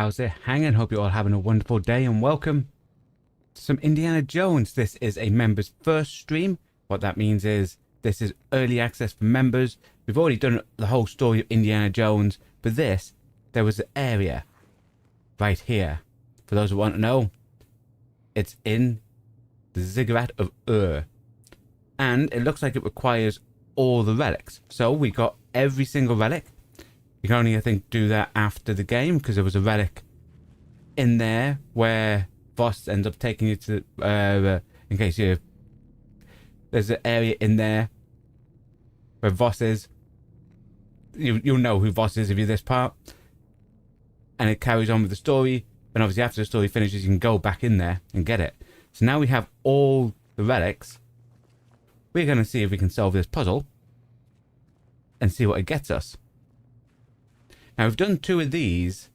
How's it hanging? Hope you're all having a wonderful day and welcome to some Indiana Jones. This is a members first stream. What that means is this is early access for members. We've already done the whole story of Indiana Jones, but there was an area right here. For those who want to know, it's in the Ziggurat of Ur. And it looks like it requires all the relics. So we got every single relic. You can only, I think, do that after the game because there was a relic in there where Voss ends up taking you to, in case there's an area in there where Voss is. You'll know who Voss is if you're this part. And it carries on with the story. And obviously after the story finishes, you can go back in there and get it. So now we have all the relics. We're going to see if we can solve this puzzle and see what it gets us. Now, we've done 2 of these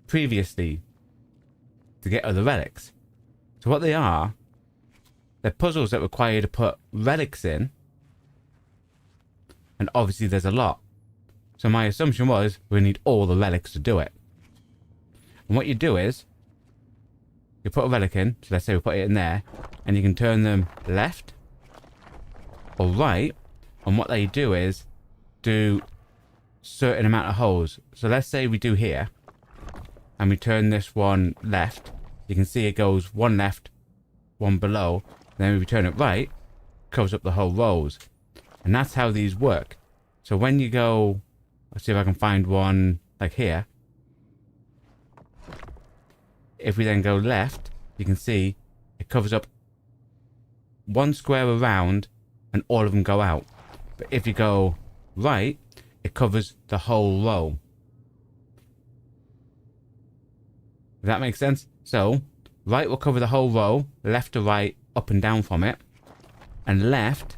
previously to get other relics. So what they are, they're puzzles that require you to put relics in. And obviously there's a lot. So my assumption was we need all the relics to do it. And what you do is, you put a relic in, so let's say we put it in there, and you can turn them left or right. And what they do is do certain amount of holes. So let's say we do here and we turn this one left. You can see it goes one left, one below. Then if we turn it right, it covers up the whole rows. And that's how these work. So when you go, let's see if I can find one like here. If we then go left, you can see it covers up one square around and all of them go out. But if you go right, it covers the whole row. Does that make sense? So, right will cover the whole row, left to right, up and down from it. And left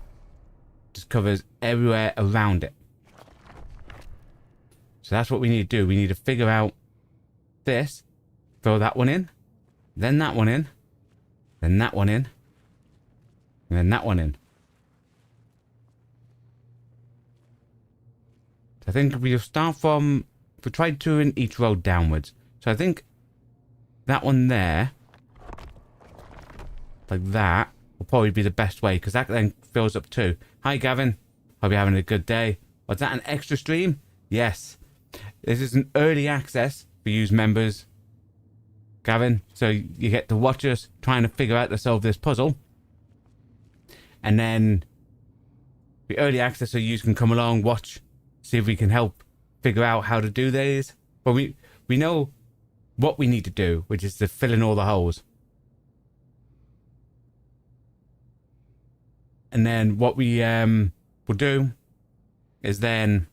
just covers everywhere around it. So that's what we need to do. We need to figure out this, throw that one in, then that one in, then that one in, and then that one in. I think we'll start from, if we try 2 in each row downwards. So I think that one there, like that, will probably be the best way because that then fills up 2. Hi Gavin, hope you're having a good day. Was that an extra stream? Yes. This is an early access for you members, Gavin. So you get to watch us trying to figure out to solve this puzzle. And then the early access so you can come along, watch, see if we can help figure out how to do these. But we know what we need to do, which is to fill in all the holes. And then what we will do is then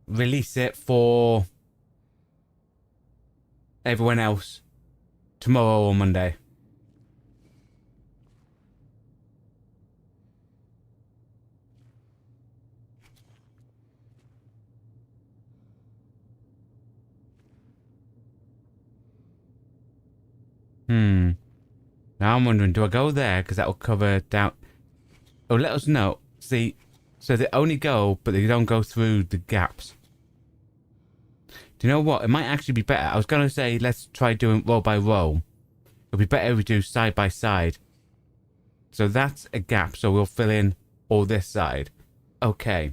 release it for everyone else tomorrow or Monday. Now I'm wondering, do I go there? Because that will cover down. Oh, let us know. See, so they only go, but they don't go through the gaps. Do you know what? It might actually be better. I was going to say, let's try doing row by row. It'll be better if we do side by side. So that's a gap. So we'll fill in all this side. Okay.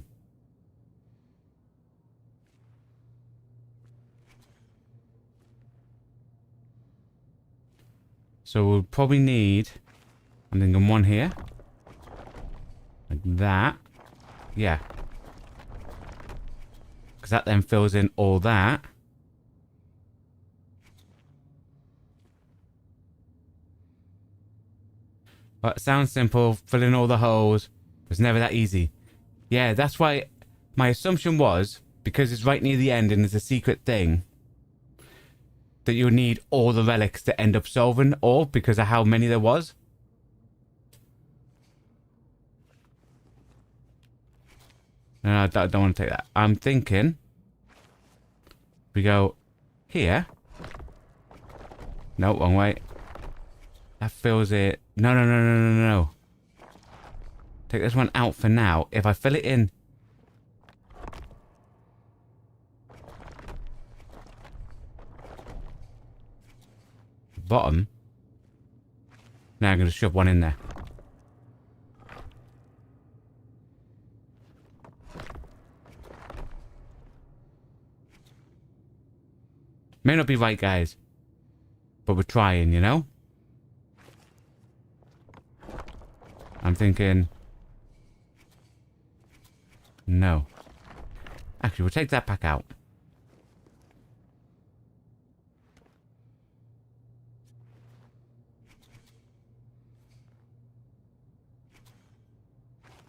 So we'll probably need, I'm thinking one here. Like that. Yeah. Because that then fills in all that. But it sounds simple, fill in all the holes. It's never that easy. Yeah, that's why my assumption was, because it's right near the end and it's a secret thing, that you would need all the relics to end up solving, or because of how many there was. No, I don't want to take that. I'm thinking we go here. No, wrong way. That fills it. No. Take this one out for now. If I fill it in bottom. Now I'm going to shove one in there. May not be right, guys. But we're trying, you know? I'm thinking... No. Actually, we'll take that back out.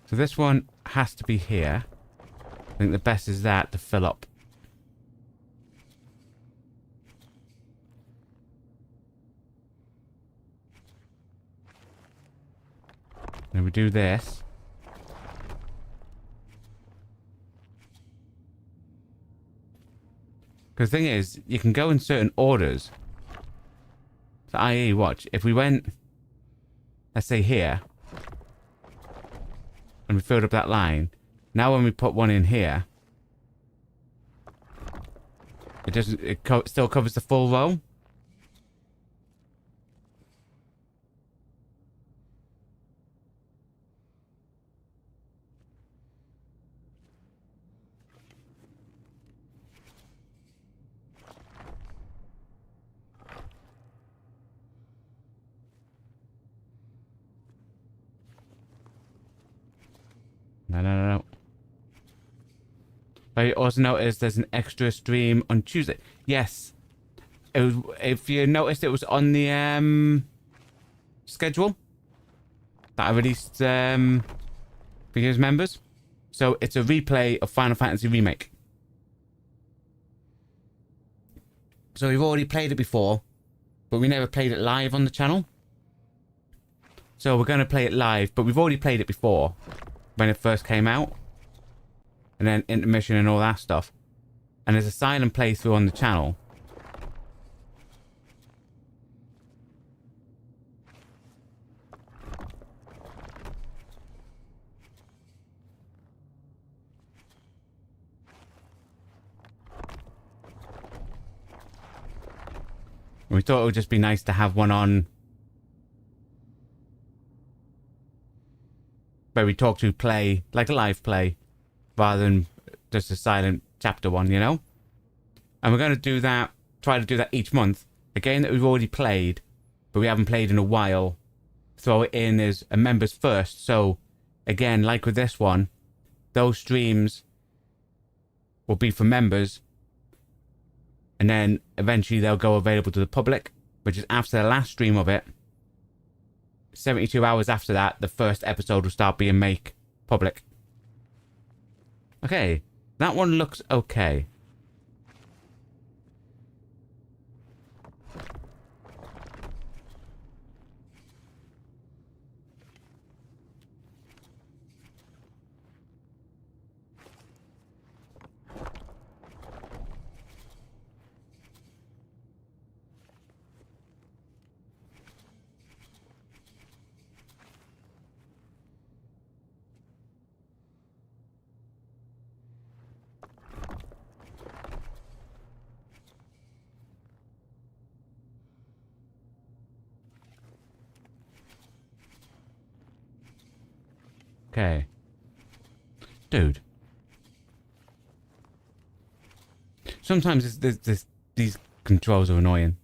So this one has to be here. I think the best is that to fill up. Then we do this. Because the thing is, you can go in certain orders. So i.e. watch, if we went, let's say here, and we filled up that line, now when we put one in here, it doesn't, still covers the full row. No. But you also notice there's an extra stream on Tuesday. Yes. It was, if you noticed, it was on the schedule that I released for you as members. So it's a replay of Final Fantasy Remake. So we've already played it before, but we never played it live on the channel. So we're going to play it live, but we've already played it before. When it first came out. And then intermission and all that stuff. And there's a silent playthrough on the channel. And we thought it would just be nice to have one on where we talk to play, like a live play, rather than just a silent chapter one, you know? And we're going to do that, try to do that each month. A game that we've already played, but we haven't played in a while. Throw it in as a members first. So, again, like with this one, those streams will be for members. And then eventually they'll go available to the public, which is after the last stream of it. 72 hours after that, the first episode will start being made public. Okay, that one looks okay. Okay. Dude. Sometimes these controls are annoying.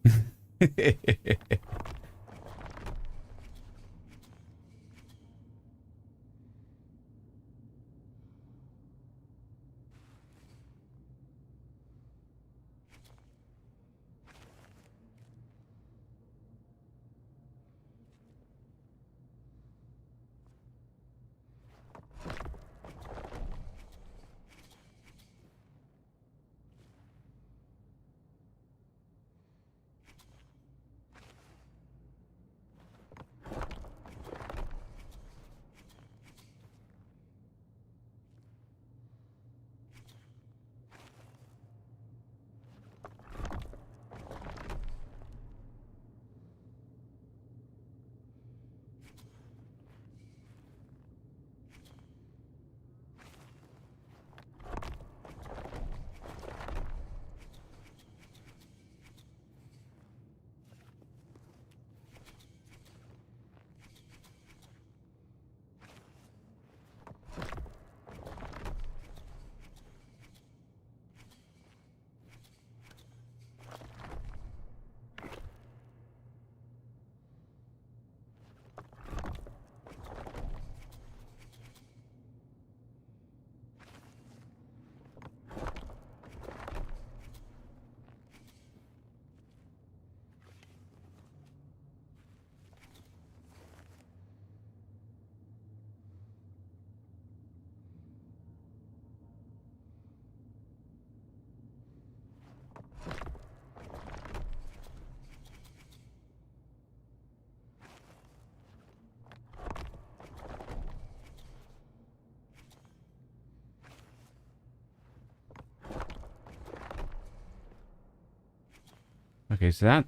Okay, so that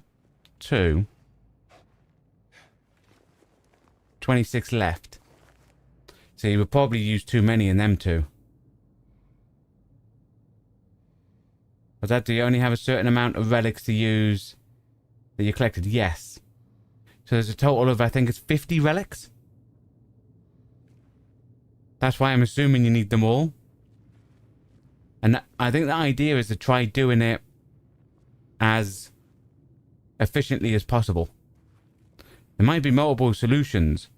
2. 26 left. So you would probably use too many in them 2. Was that, do you only have a certain amount of relics to use that you collected? Yes. So there's a total of, I think it's 50 relics. That's why I'm assuming you need them all. And I think the idea is to try doing it as efficiently as possible. There might be multiple solutions.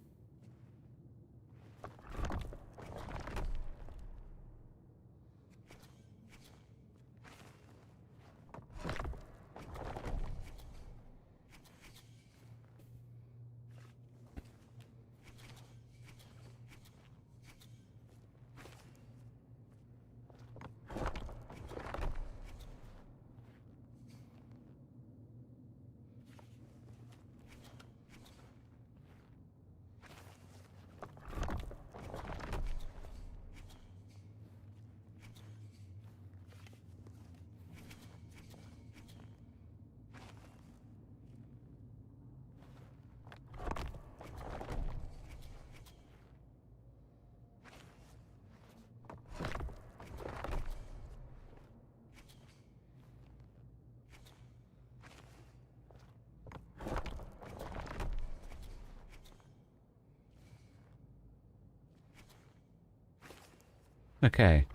Okay.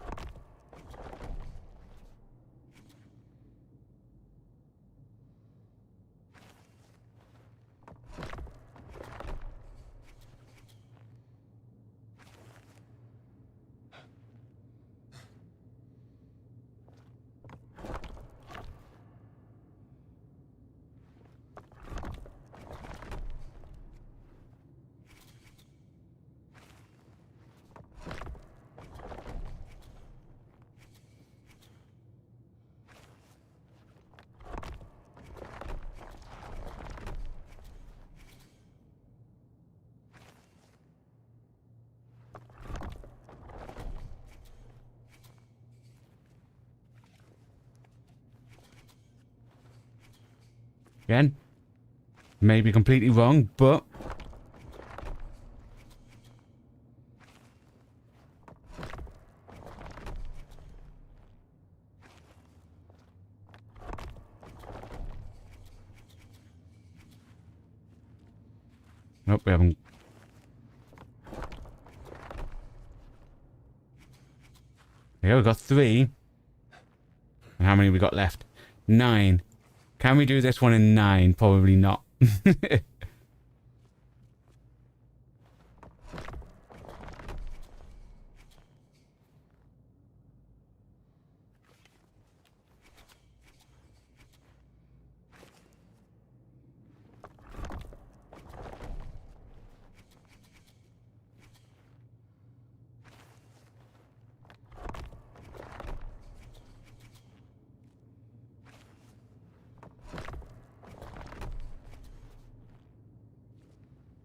Again, may be completely wrong, but nope, we haven't. There we go, we got 3. And how many we got left? 9. Can we do this one in 9? Probably not.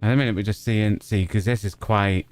And a minute, we just see, because this is quite...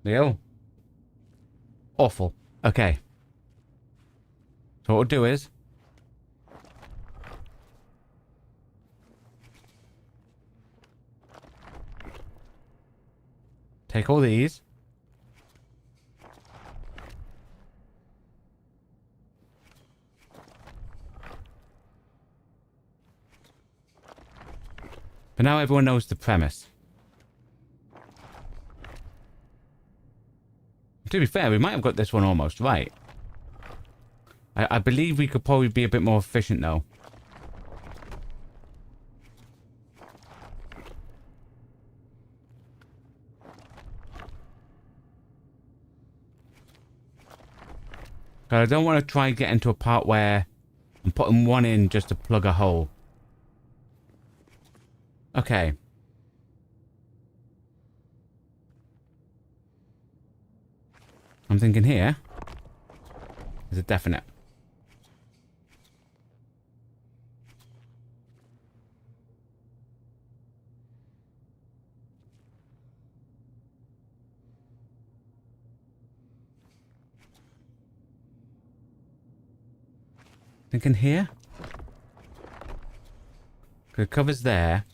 Leo? Awful. Okay. So what we'll do is... take all these. But now everyone knows the premise. To be fair, we might have got this one almost right. I believe we could probably be a bit more efficient, though. Because I don't want to try get into a part where I'm putting one in just to plug a hole. Okay. I'm thinking here is a definite. Thinking here. The cover's there,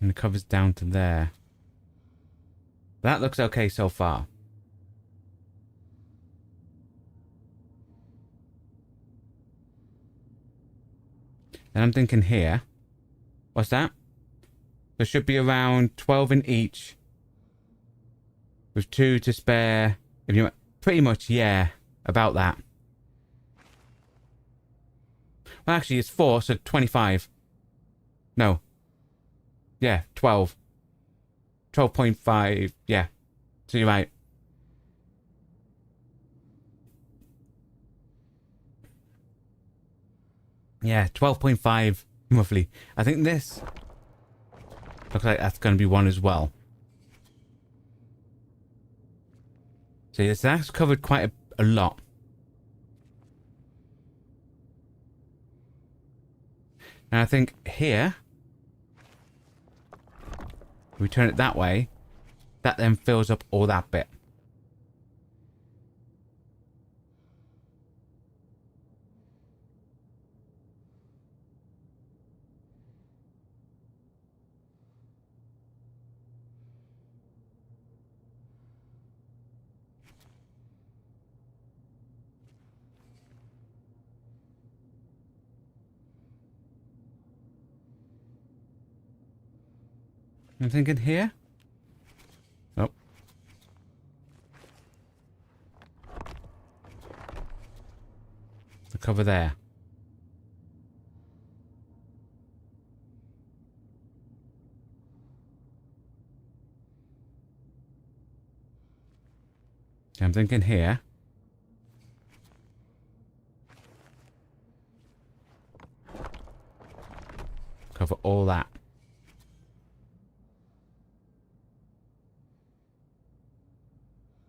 and the cover's down to there. That looks okay so far. And I'm thinking here. What's that? There should be around 12 in each. With 2 to spare. If you pretty much, yeah, about that. Well, actually, it's 4, so 25. No. Yeah, 12. 12.5. Yeah. So you're right. Yeah, 12.5 roughly. I think this looks like that's going to be one as well. So yes, that's covered quite a lot. And I think here, we turn it that way, that then fills up all that bit. I'm thinking here. Oh. The cover there. I'm thinking here. Cover all that.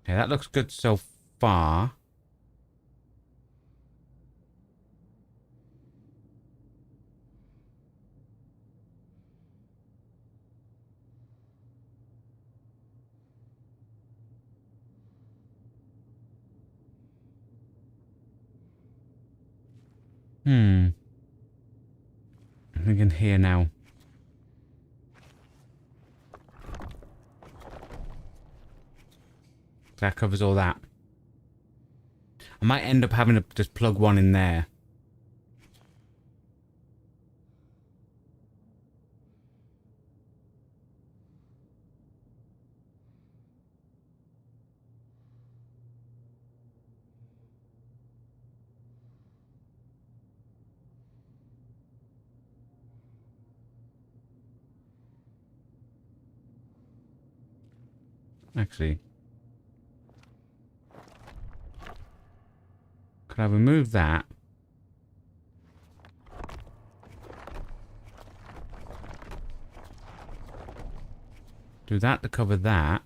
Okay, that looks good so far. I'm thinking here now. That covers all that. I might end up having to just plug one in there. Actually. Could I remove that? Do that to cover that.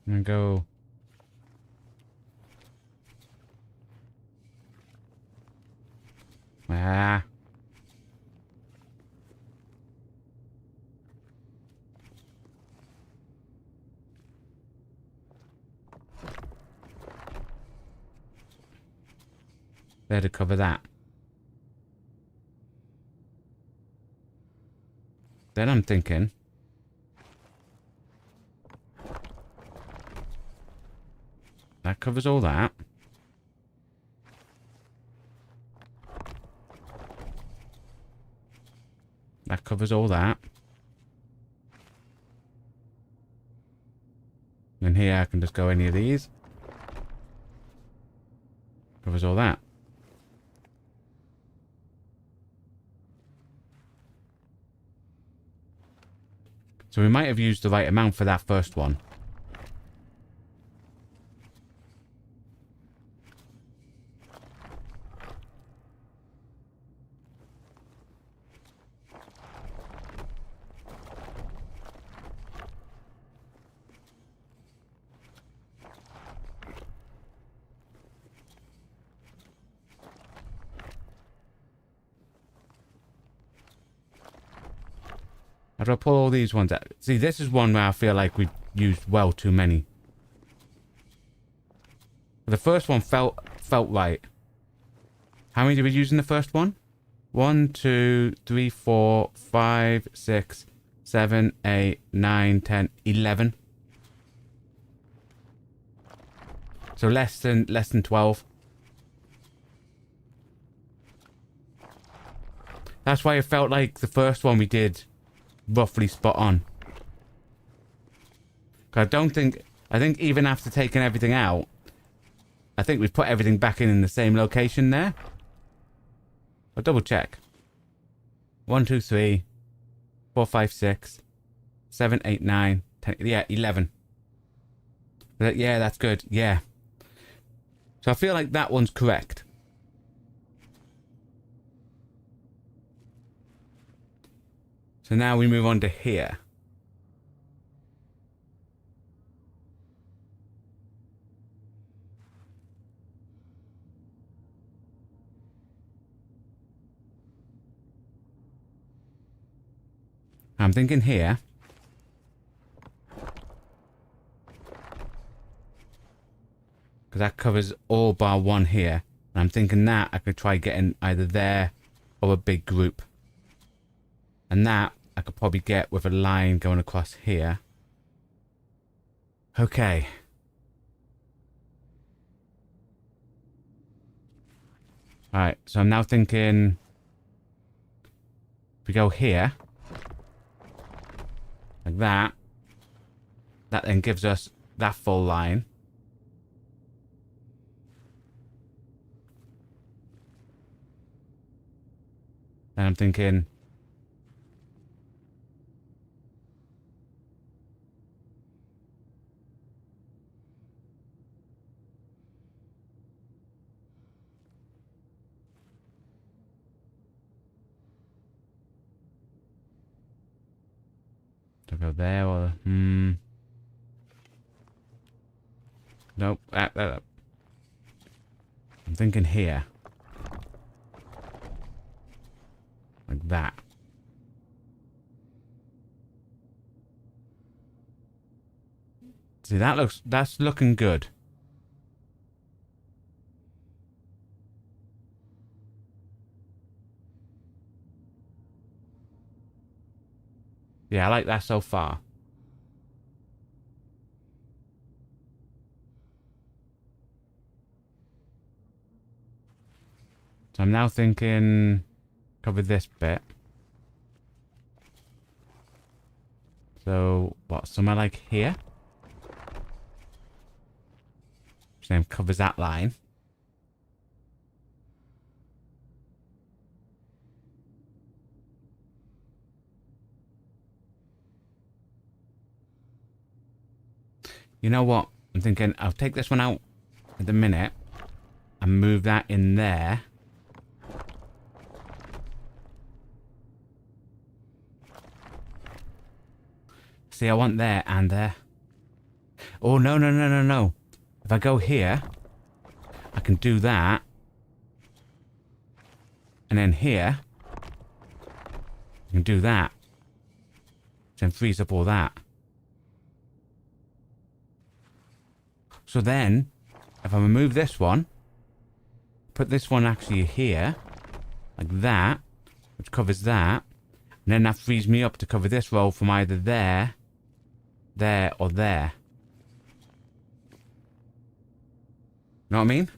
And go. Ah. There to cover that. Then I'm thinking. That covers all that. That covers all that. And here I can just go any of these. Covers all that. So we might have used the right amount for that first one. How do I pull all these ones out? See, this is one where I feel like we've used well too many. The first one felt right. How many did we use in the first one? 1, 2, 3, 4, 5, 6, 7, 8, 9, 10, 11. So less than 12. That's why it felt like the first one we did roughly spot on. I think even after taking everything out, I think we've put everything back in the same location there. I'll double check. 1, 2, 3, 4, 5, 6, 7, 8, 9, 10. Yeah, 11. Yeah, that's good. Yeah. So I feel like that one's correct. So now we move on to here. I'm thinking here. Because that covers all bar one here. And I'm thinking that I could try getting either there or a big group. And that I could probably get with a line going across here. Okay. Alright, so I'm now thinking if we go here, like that, that then gives us that full line. And I'm thinking to go there or nope. I'm thinking here. Like that. See, that's looking good. Yeah, I like that so far. So I'm now thinking cover this bit. So what, somewhere like here? Which then covers that line. You know what? I'm thinking I'll take this one out at the minute and move that in there. See, I want there and there. Oh, no, no, no, no, no. If I go here, I can do that. And then here, I can do that. Then freeze up all that. So then, if I remove this one, put this one actually here, like that, which covers that, and then that frees me up to cover this row from either there, there, or there. Know what I mean?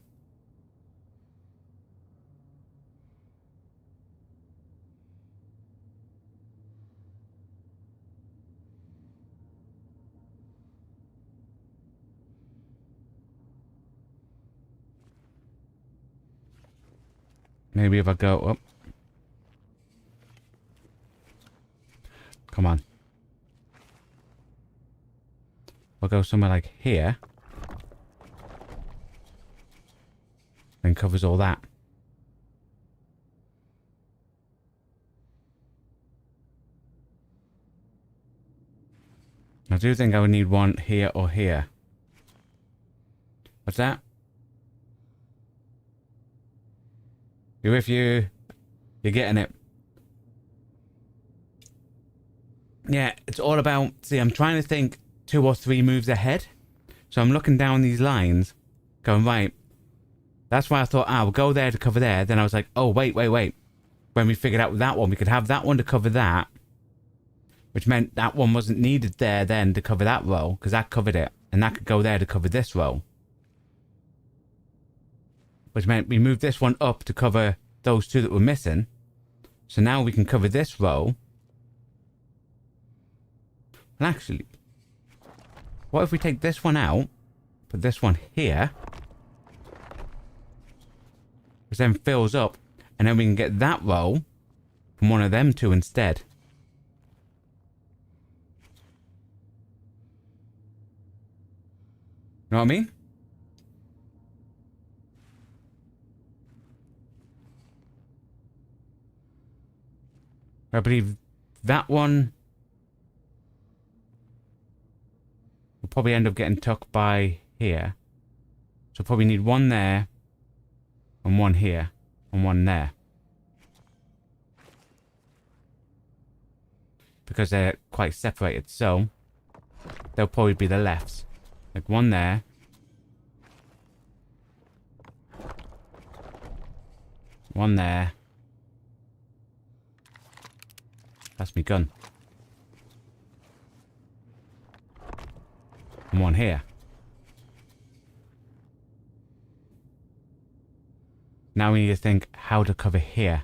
Maybe if I go up. Come on. I'll go somewhere like here. Then covers all that. I do think I would need one here or here. What's that? You're with you. You're getting it. Yeah, it's all about... See, I'm trying to think 2 or 3 moves ahead. So I'm looking down these lines, going, right. That's why I thought, we'll go there to cover there. Then I was like, oh, wait. When we figured out that one, we could have that one to cover that. Which meant that one wasn't needed there then to cover that row, because that covered it. And that could go there to cover this row. Which meant we moved this one up to cover those 2 that were missing. So now we can cover this row. And actually, what if we take this one out, put this one here, which then fills up, and then we can get that row from one of them 2 instead. Know what I mean? I believe that one will probably end up getting tucked by here. So probably need one there, and one here, and one there. Because they're quite separated, so they'll probably be the lefts. Like one there. One there. That's me gun. And one here. Now we need to think how to cover here.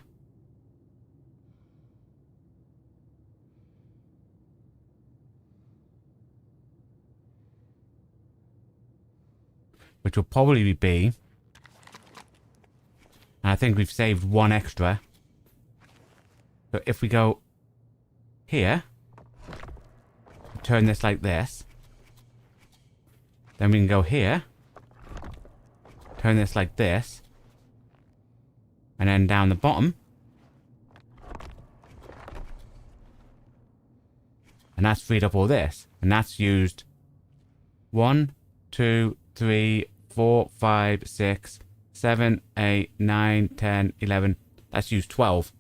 Which will probably be... And I think we've saved 1 extra. So if we go here, turn this like this, then we can go here, turn this like this, and then down the bottom, and that's freed up all this, and that's used 1, 2, 3, 4, 5, 6, 7, 8, 9, 10, 11. That's used 12.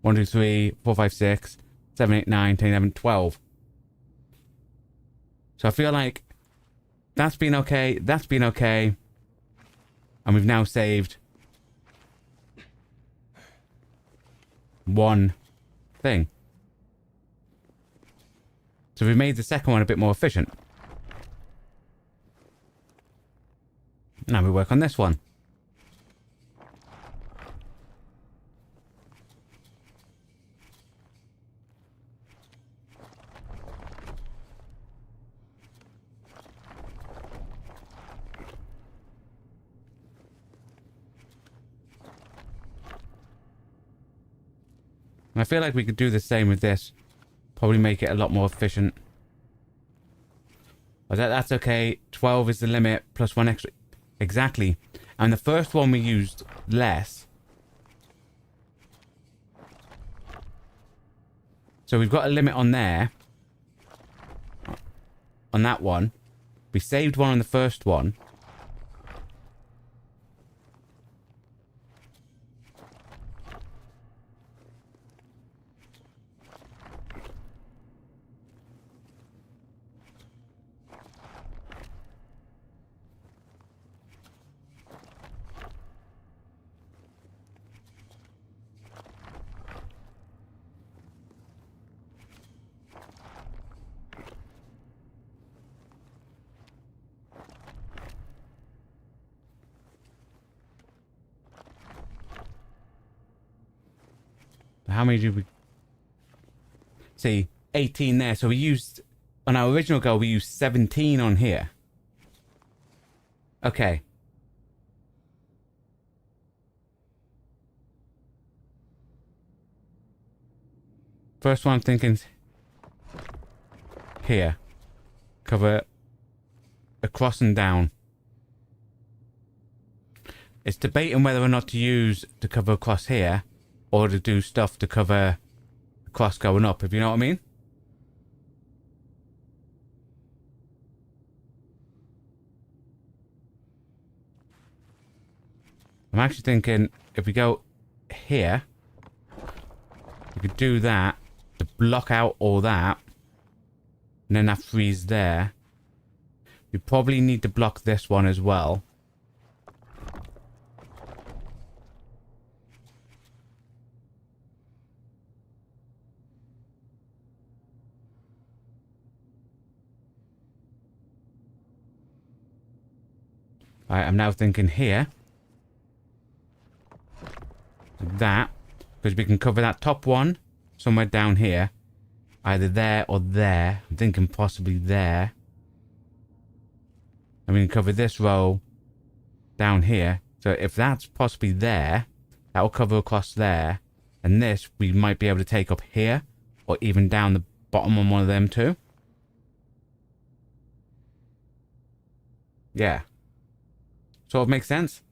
1, 2, 3, 4, 5, 6, 7, 8, 9, 10, 11, 12. So I feel like that's been okay. That's been okay. And we've now saved 1 thing. So we've made the second one a bit more efficient. Now we work on this one. And I feel like we could do the same with this. Probably make it a lot more efficient. But that's okay. 12 is the limit, plus 1 extra. Exactly. And the first one we used less. So we've got a limit on there. On that one. We saved 1 on the first one. How many did we... See, 18 there. So we used... On our original goal, we used 17 on here. Okay. First one I'm thinking here. Cover across and down. It's debating whether or not to cover across here or to do stuff to cover across going up, if you know what I mean. I'm actually thinking if we go here, we could do that to block out all that, and then that frees there. We probably need to block this one as well. Alright, I'm now thinking here. That, because we can cover that top one somewhere down here, either there or there. I'm thinking possibly there, and we can cover this row down here. So if that's possibly there, that will cover across there, and this we might be able to take up here or even down the bottom on one of them too. Yeah, sort of makes sense.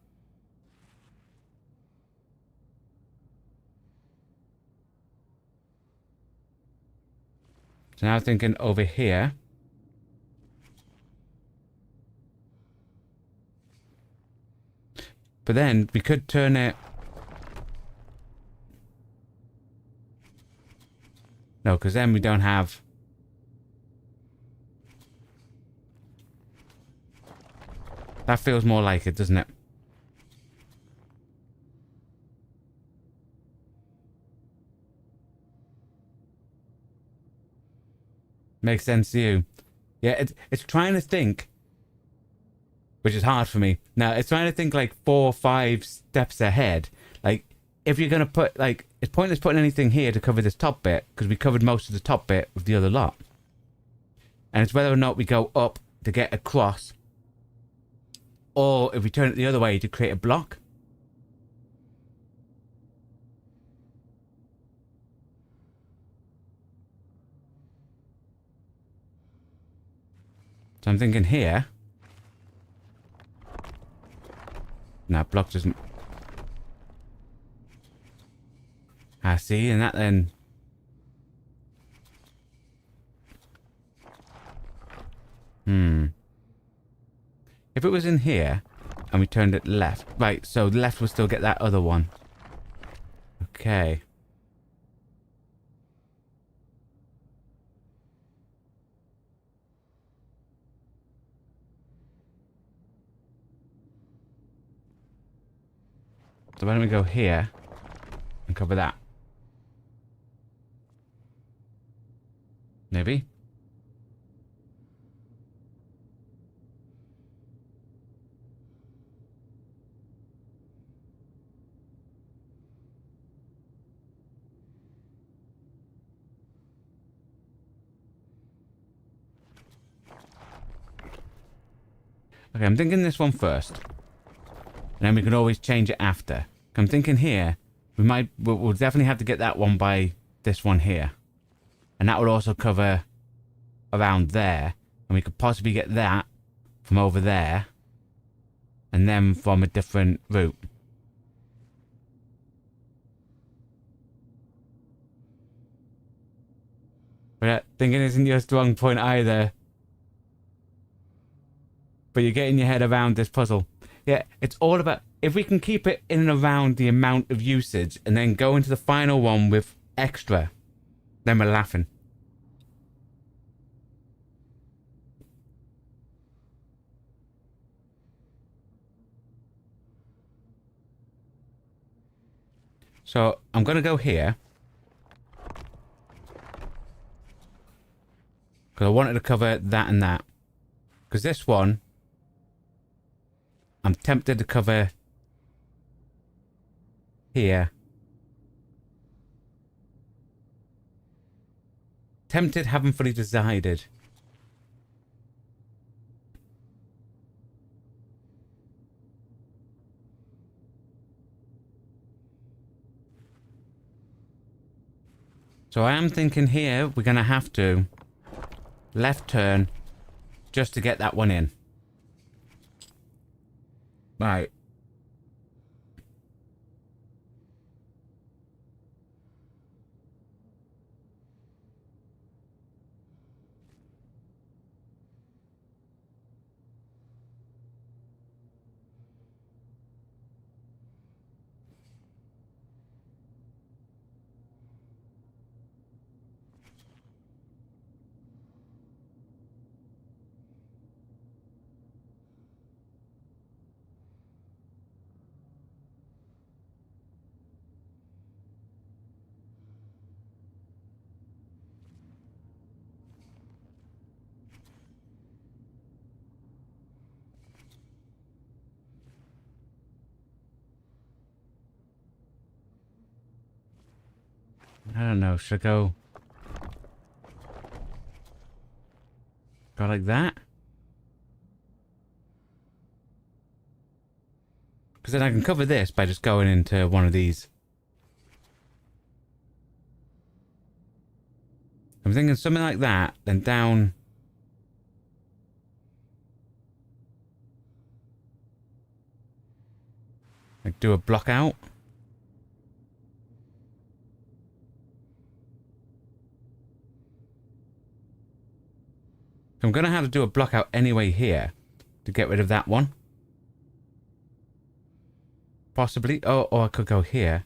So now thinking over here. But then we could turn it. No, because then we don't have. That feels more like it, doesn't it? Makes sense to you. Yeah, it's trying to think, which is hard for me. Now, it's trying to think like 4 or 5 steps ahead. Like, if you're going to put, like, it's pointless putting anything here to cover this top bit, because we covered most of the top bit with the other lot. And it's whether or not we go up to get across, or if we turn it the other way to create a block. So I'm thinking here. No, block doesn't. I see, and that then. If it was in here, and we turned it left. Right, so left will still get that other one. Okay. So why don't we go here and cover that? Maybe. Okay, I'm thinking this one first. And then we can always change it after. I'm thinking here, we'll definitely have to get that one by this one here. And that will also cover around there. And we could possibly get that from over there. And then from a different route. But thinking isn't your strong point either. But you're getting your head around this puzzle. Yeah, it's all about, if we can keep it in and around the amount of usage and then go into the final one with extra, then we're laughing. So I'm going to go here. Because I wanted to cover that and that. Because this one, I'm tempted to cover here. Tempted, haven't fully decided. So I am thinking here we're going to have to left turn just to get that one in. Right. I don't know. Should I go like that? Because then I can cover this by just going into one of these. I'm thinking something like that, then down. Like do a block out. I'm going to have to do a block out anyway here to get rid of that one. Possibly. Oh, or I could go here.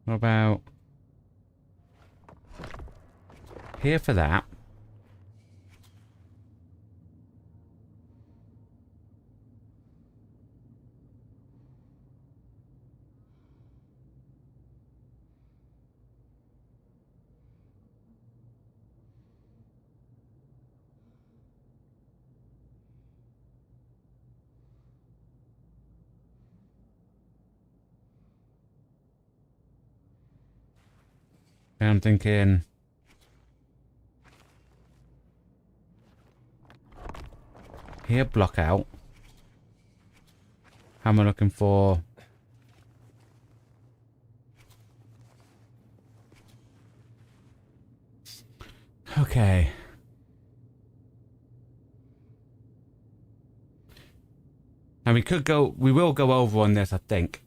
What about here for that? And I'm thinking here, block out. How am I looking for? Okay. And we will go over on this, I think.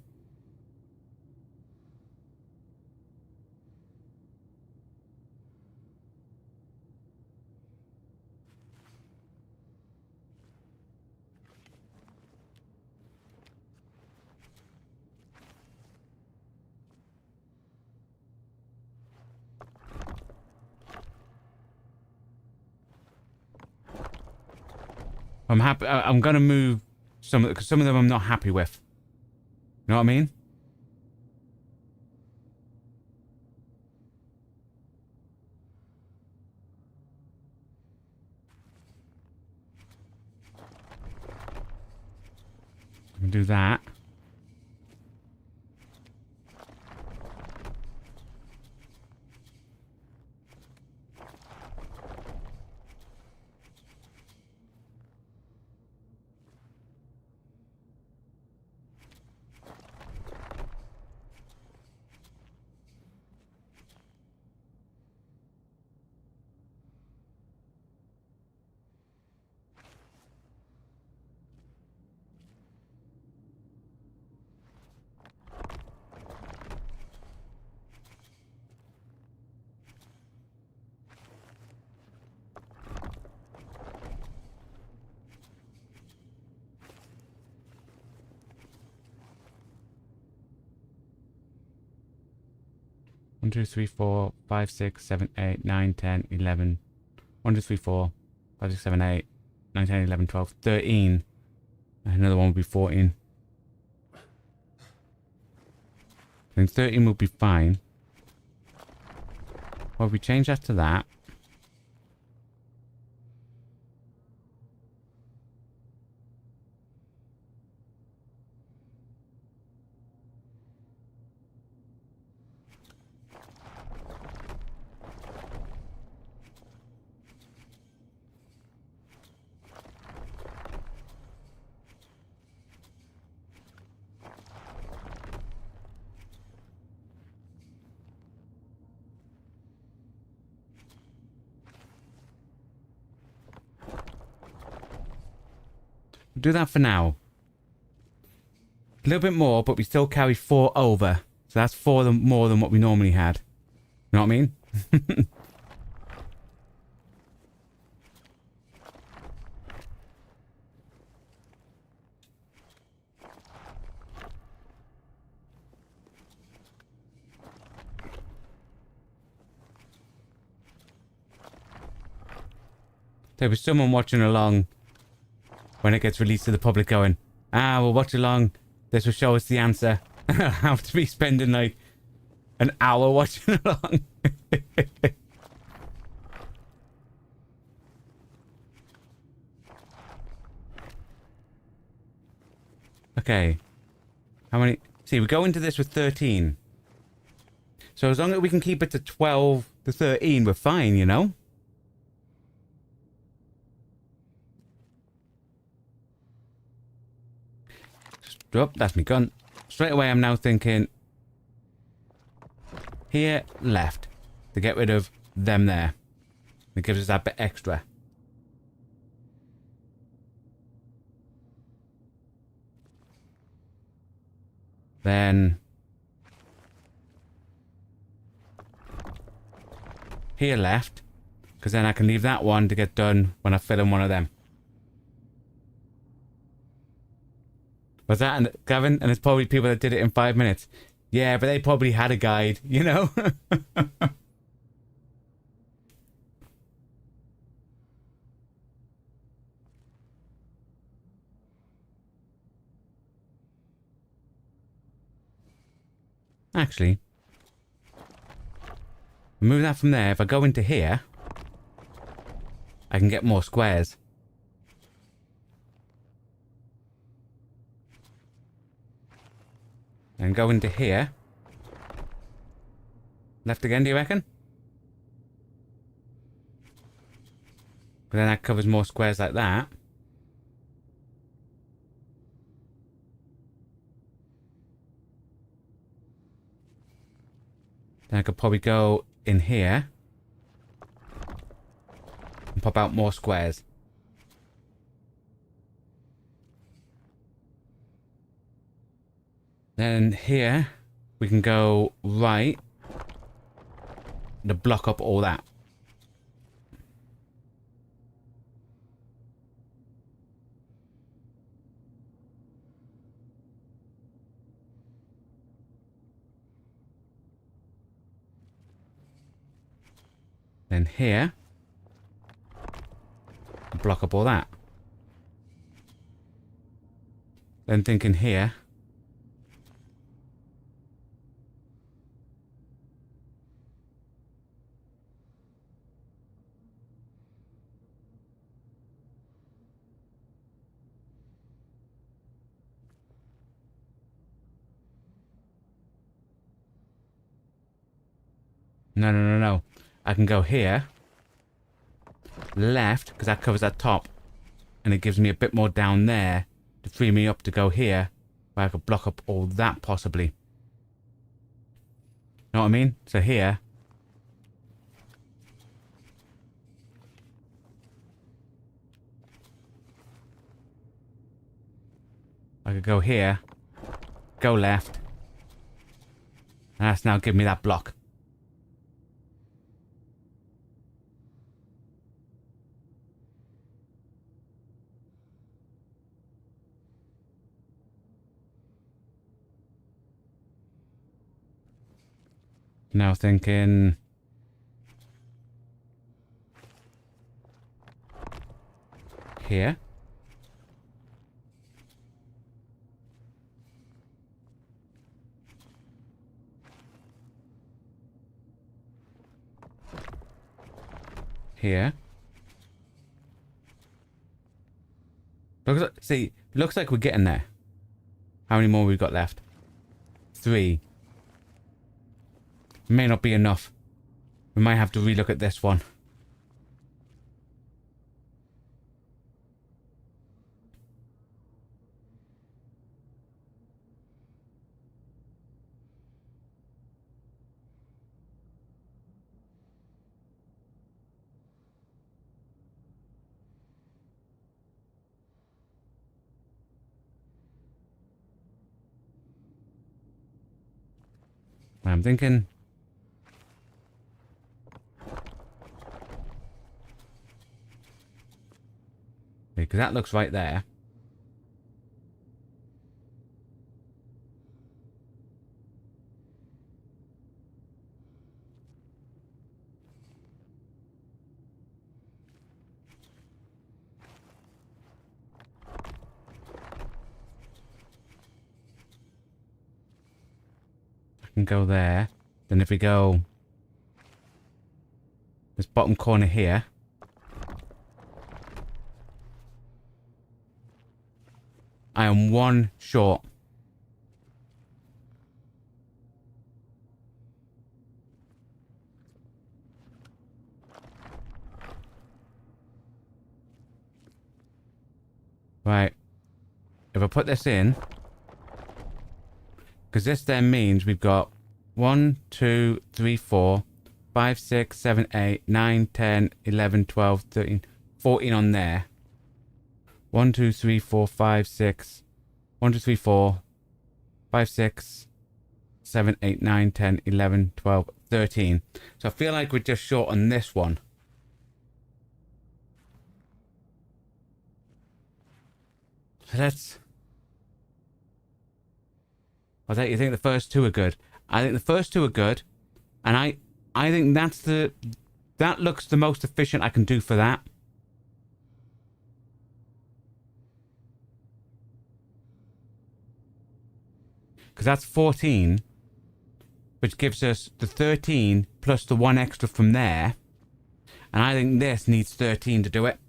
I'm happy. I'm going to move because some of them I'm not happy with. You know what I mean? I can do that. One, 2, 3, 4, 5, 6, 7, 8, 9, 10, 11. 1, 2, 3, 4, 5, 6, 7, 8, 9, 10, 11, 12, 13. And another one will be 14. I think 13 will be fine. Well, we change that to that. Do that for now. A little bit more, but we still carry 4 over. So that's 4 more than what we normally had. You know what I mean? There was someone watching along when it gets released to the public going, ah, we'll watch along. This will show us the answer. I'll have to be spending like an hour watching along. Okay. How many? See, we go into this with 13. So as long as we can keep it to 12 to 13, we're fine, you know? Oh, that's me gun. Straight away, I'm now thinking here, left, to get rid of them there. It gives us that bit extra. Then here, left, because then I can leave that one to get done when I fill in one of them. Was that and Gavin? And it's probably people that did it in 5 minutes. Yeah, but they probably had a guide, you know? Actually, remove that from there. If I go into here, I can get more squares. And go into here. Left again, do you reckon? But then that covers more squares like that. Then I could probably go in here. And pop out more squares. Then here, we can go right to block up all that. Then here, block up all that. Then thinking here, no. I can go here. Left, because that covers that top. And it gives me a bit more down there to free me up to go here. Where I could block up all that possibly. Know what I mean? So here. I could go here. Go left. And that's now giving me that block. Now thinking here. here. See, looks like we're getting there. How many more we've got left? 3. May not be enough. We might have to relook at this one. I'm thinking... because that looks right there. I can go there. Then if we go... this bottom corner here... I am 1 short. Right. If I put this in... because this then means we've got 1, 2, 3, 4, 5, 6, 7, 8, 9, 10, 11, 12, 13, 14 on there. 1, 2, 3, 4, 5, 6. 1, 2, 3, 4, 5, 6, 7, 8, 9, 10, 11, 12, 13. So I feel like we're just short on this one. So let's... I think you think the first 2 are good. I think the first 2 are good. And I think that's the... that looks the most efficient I can do for that. Because that's 14, which gives us the 13 plus the 1 extra from there. And I think this needs 13 to do it.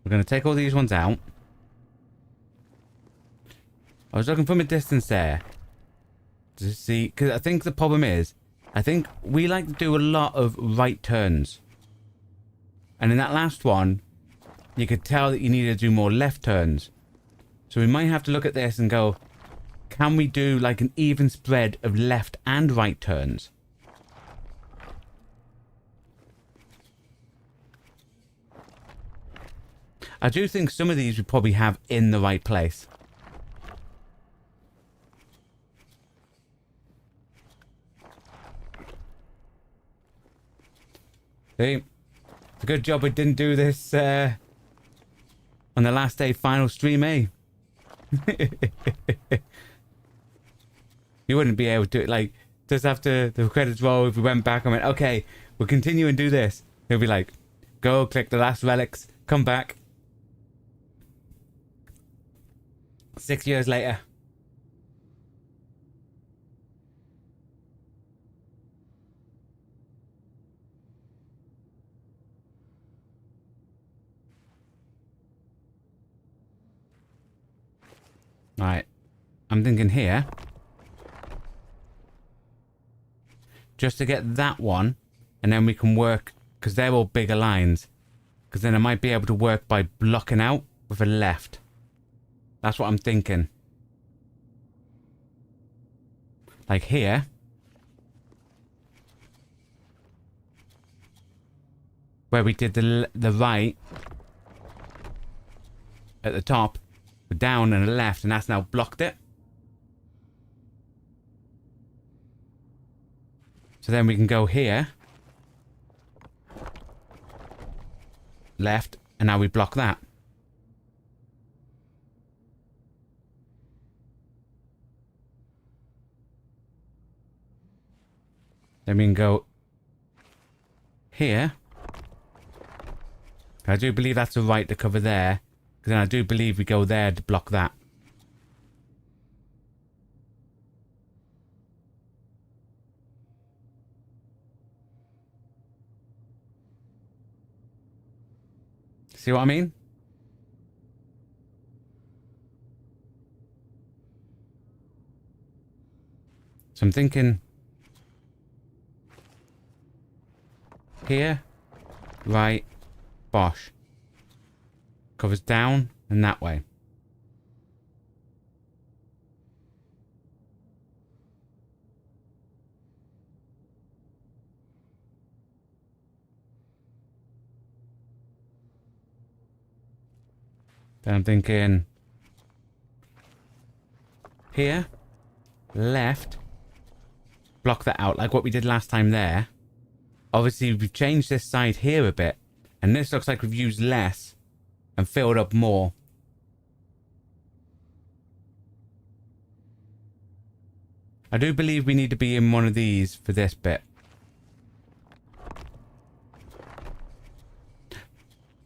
We're going to take all these ones out. I was looking from a distance there to see, because I think the problem is, I think we like to do a lot of right turns. And in that last one, you could tell that you need to do more left turns. So we might have to look at this and go, can we do like an even spread of left and right turns? I do think some of these we probably have in the right place. See? It's a good job we didn't do this on the last day final stream, eh? You wouldn't be able to, like, just after the credits roll, if we went back and went, okay, we'll continue and do this. It'll be like, go click the last relics, come back. 6 years later. Right. I'm thinking here. Just to get that one. And then we can work. Because they're all bigger lines. Because then I might be able to work by blocking out with a left. That's what I'm thinking. Like here. Where we did the right. At the top. Down and a left. And that's now blocked it. So then we can go here. left, and now we block that. Then we can go here. I do believe that's the right to cover there. Because then I do believe we go there to block that. See what I mean? So I'm thinking here, right, bosh. Covers down and that way. Then I'm thinking here, left, block that out like what we did last time there. Obviously, we've changed this side here a bit, and this looks like we've used less and filled up more. I do believe we need to be in one of these for this bit.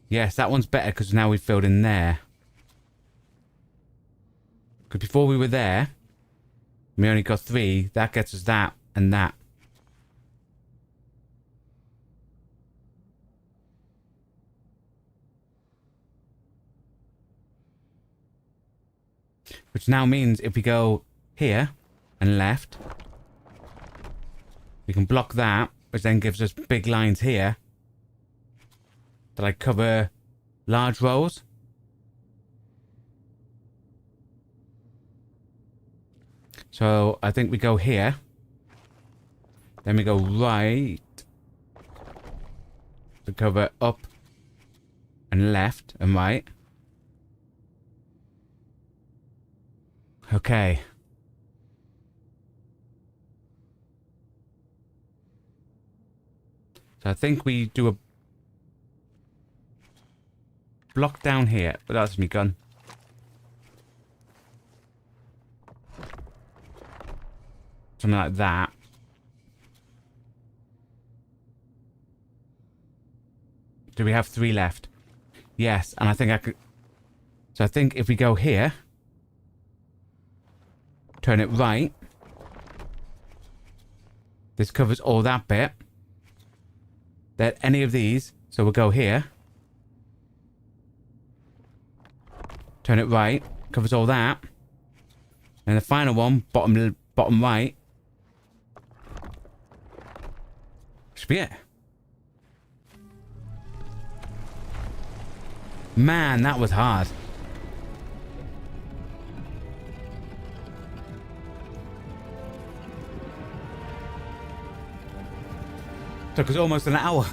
Yes, that one's better because now we've filled in there. Because before we were there, we only got 3. That gets us that and that. Which now means if we go here and left, we can block that, which then gives us big lines here that I cover large rows. So I think we go here, then we go right to cover up and left and right. Okay. So I think we do a block down here, but that's me gun. Something like that. Do we have 3 left? Yes, and I think I could... So I think if we go here, turn it right, this covers all that bit. Then any of these, so we'll go here, turn it right, covers all that, and the final one, bottom right, should be it. Man, that was hard. Took us almost an hour.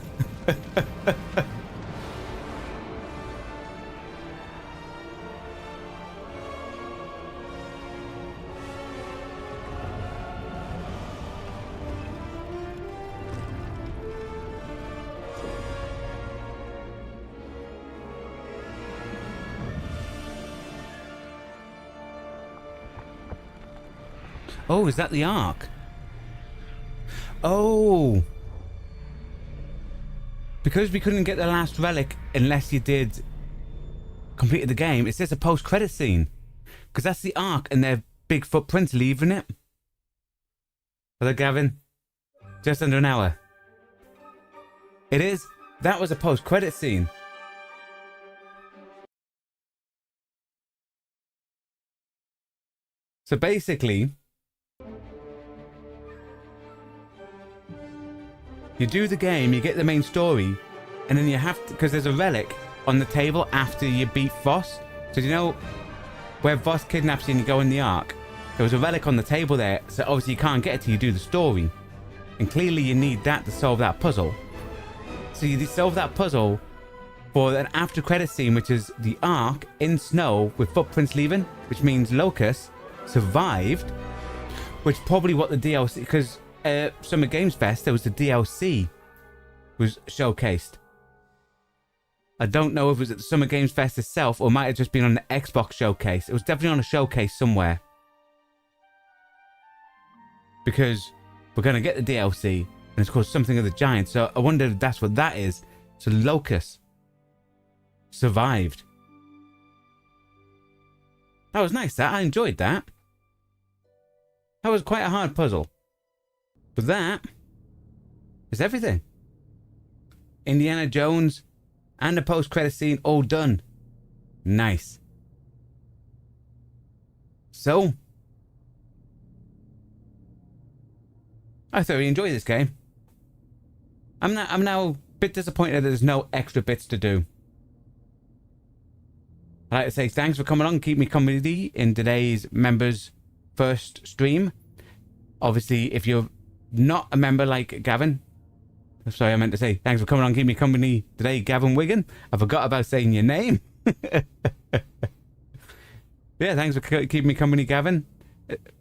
Oh, is that the Ark? Oh. Because we couldn't get the last relic unless you did completed the game, it's just a post-credit scene. Because that's the Ark and their big footprints leaving it. Hello, Gavin. Just under an hour. It is. That was a post-credit scene. So basically, you do the game, you get the main story, and then you have to, because there's a relic on the table after you beat Voss. So you know where Voss kidnaps you and you go in the Ark? There was a relic on the table there, so obviously you can't get it till you do the story. And clearly you need that to solve that puzzle. So you solve that puzzle for an after credit scene, which is the Ark in snow with footprints leaving, which means Locust survived, which probably what the DLC, because Summer Games Fest, there was the DLC was showcased. I don't know if it was at the Summer Games Fest itself or it might have just been on the Xbox showcase. It was definitely on a showcase somewhere. Because we're going to get the DLC, and it's called Something of the Giant. So I wonder if that's what that is. So Locust survived. That was nice, that. I enjoyed that. That was quite a hard puzzle. But that is everything. Indiana Jones and the post-credit scene all done. Nice. So, I thoroughly enjoyed this game. I'm now a bit disappointed that there's no extra bits to do. I'd like to say thanks for coming on, keep me company in today's members' first stream. Obviously, if you're not a member like Gavin, sorry, I meant to say thanks for coming on, keep me company today, Gavin Wigan. I forgot about saying your name. Yeah, thanks for keeping me company, Gavin.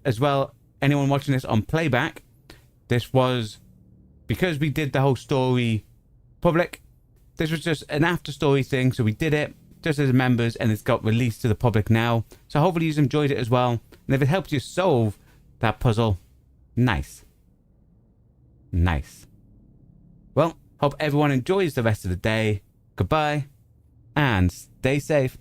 As well, anyone watching this on playback, this was because we did the whole story public. This was just an after story thing, so we did it just as members, and it's got released to the public now. So hopefully you've enjoyed it as well. And if it helped you solve that puzzle, nice. Nice. Well, hope everyone enjoys the rest of the day. Goodbye, and stay safe.